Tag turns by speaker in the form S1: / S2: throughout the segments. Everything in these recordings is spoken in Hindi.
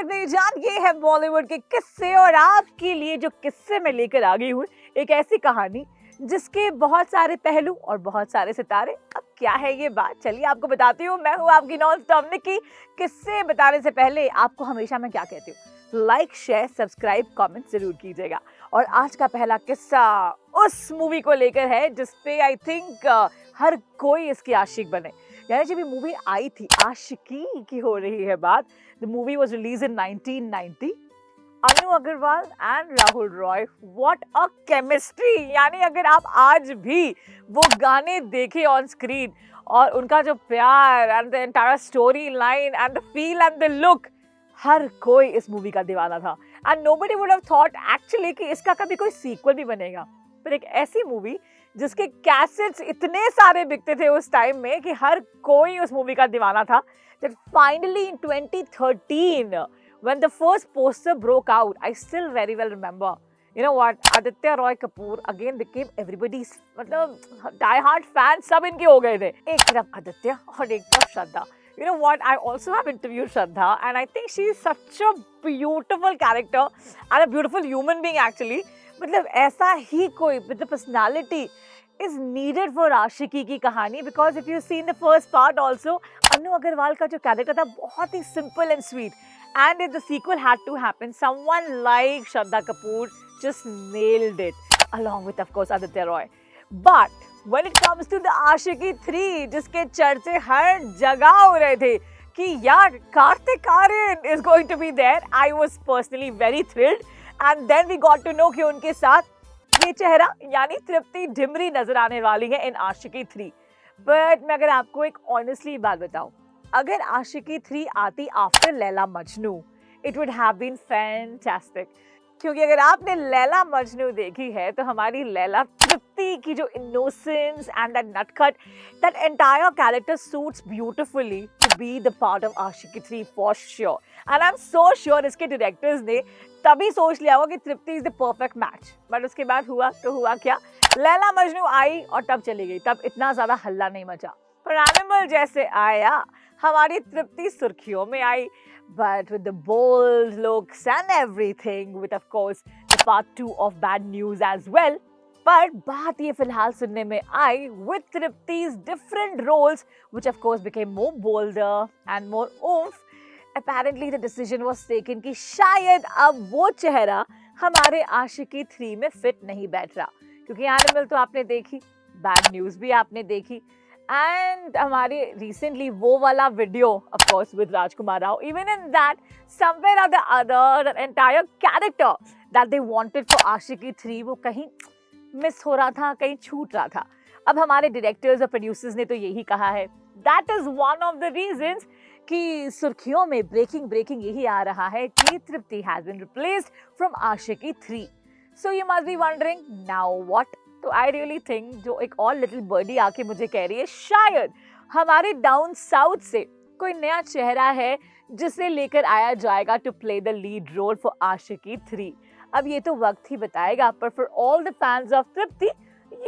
S1: बैक मेरी जान, ये है बॉलीवुड के किस्से और आपके लिए जो किस्से मैं लेकर आ गई हूँ एक ऐसी कहानी जिसके बहुत सारे पहलू और बहुत सारे सितारे। अब क्या है ये बात, चलिए आपको बताती हूँ। मैं हूँ आपकी नॉन स्टॉप निक्की। किस्से बताने से पहले आपको हमेशा मैं क्या कहती हूँ, लाइक शेयर सब्सक्राइब कमेंट जरूर कीजिएगा। और आज का पहला किस्सा उस मूवी को लेकर है जिसपे आई थिंक हर कोई इसकी आशिक बने। यानी जब ये मूवी आई थी, आशिकी की हो रही है बात। The movie was release in 1990। Anu Agarwal and Rahul Roy, what a chemistry. यानी अगर आप आज भी वो गाने देखें ऑन स्क्रीन और उनका जो प्यार and the entire story line and the feel and the look, हर कोई इस मूवी का दीवाना था। And nobody would have thought actually कि इसका कभी कोई सीक्वल भी बनेगा। पर एक ऐसी मूवी जिसके कैसेट्स इतने सारे बिकते थे उस टाइम में कि हर कोई उस मूवी का दीवाना था। That finally in 2013 when the first poster broke out, I still very well remember. You know what? Aditya Roy Kapoor again became everybody's मतलब die hard fan सब इनके हो गए थे। एक तरफ आदित्य और एक तरफ श्रद्धा। You know what? I also have interviewed Shraddha and I think she is such a beautiful character and a beautiful human being actually. मतलब ऐसा ही कोई with the personality is needed for आशिकी की कहानी, because if you see in the first part also, अनु अग्रवाल का जो कैरेक्टर था बहुत ही simple and sweet, and if the sequel had to happen, someone like Shraddha Kapoor just nailed it, along with of course Aditya Roy. But when it comes to the आशिकी 3, जिसके चर्चे हर जगह हो रहे थे कि यार Kartik Aaryan is going to be there, I was personally very thrilled, and then we got to know कि उनके साथ ये चेहरा यानी तृप्ति ढिमरी नजर आने वाली है इन आशिकी 3। बट मैं अगर आपको एक ऑनेस्टली बात बताऊं, अगर आशिकी 3 आती after Laila Majnu, it would have been fantastic. क्योंकि अगर आपने लैला मजनू देखी है तो हमारी लैला तृप्ति की जो इनोसेंस एंड दैट नटखट, that entire character suits beautifully to be the part of Aashiqui 3 for sure. And I am so sure इसके डायरेक्टर्स ने तभी सोच लिया होगा कि Tripti is the perfect match. But उसके बाद हुआ तो हुआ क्या, लैला मजनू आई और तब चली गई, तब इतना ज्यादा हल्ला नहीं मचा। पर एनिमल जैसे आया, हमारी तृप्ति सुर्खियों में आई, but with the bold looks and everything, with of course the part 2 of Bad News as well. पर बात ये फिलहाल सुनने में आई with Tripti's different roles, which of course became more bolder and more oomph. Apparently the decision was taken कि शायद अब वो चेहरा हमारे आशिकी 3 में फिट नहीं बैठ रहा। क्योंकि एनिमल तो आपने देखी, बैड न्यूज़ भी आपने देखी, एंड हमारे रिसेंटली वो वाला video of course with Rajkumar Rao, even in that somewhere और the other entire character that they wanted for Aashiqui 3 वो कहीं मिस हो रहा था, कहीं छूट रहा था। अब हमारे डायरेक्टर्स और प्रोड्यूसर्स ने तो यही कहा है, that is one of the reasons कि सुर्खियों में ब्रेकिंग यही आ रहा है कि Tripti has been replaced from Aashiqui 3। So you must be wondering now what. तो आई रियली थिंक जो एक और लिटिल बर्डी आके मुझे कह रही है शायद हमारे डाउन साउथ से कोई नया चेहरा है जिसे लेकर आया जाएगा to play the lead role for Aashiqui 3। अब ये तो वक्त ही बताएगा, पर for all the fans of Tripti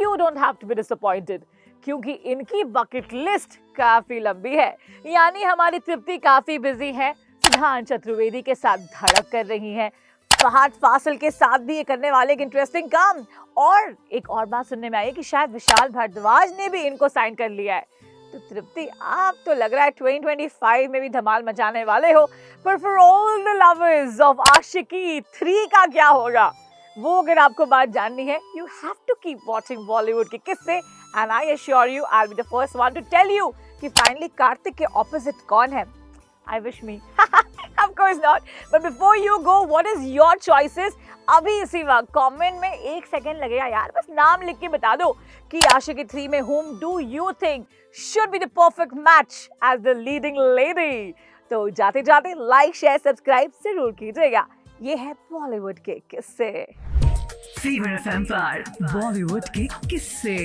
S1: you don't have to be disappointed, क्योंकि इनकी बकेट लिस्ट काफी लंबी है। यानी हमारी तृप्ति काफी बिजी है, सिद्धांत चतुर्वेदी के साथ धड़क कर रही है, फहद फासिल के साथ भी ये करने वाले एक इंटरेस्टिंग काम, और एक और बात सुनने में आई है कि शायद विशाल भारद्वाज ने भी इनको साइन कर लिया है। तो तृप्ति आप तो लग रहा है 2025 में भी धमाल मचाने वाले हो। पर for all the lovers of Aashiqui 3 का क्या होगा, वो अगर आपको बात जाननी है, you have to keep watching Bollywood के किस्से, and I assure you I will be the first one to tell you कि फाइनली कार्तिक के ऑपोजिट कौन है। I wish me. Of course not. But before you go, what is your choices? अभी इसी वक्त कमेंट में 1 सेकेंड लगेगा यार, बस नाम लिख के बता दो कि आशिकी 3 में whom do you think should be the perfect match as the leading lady? तो जाते जाते लाइक शेयर सब्सक्राइब जरूर कीजिएगा। ये है बॉलीवुड के किस्से।
S2: फीवर FM पर बॉलीवुड के किस्से।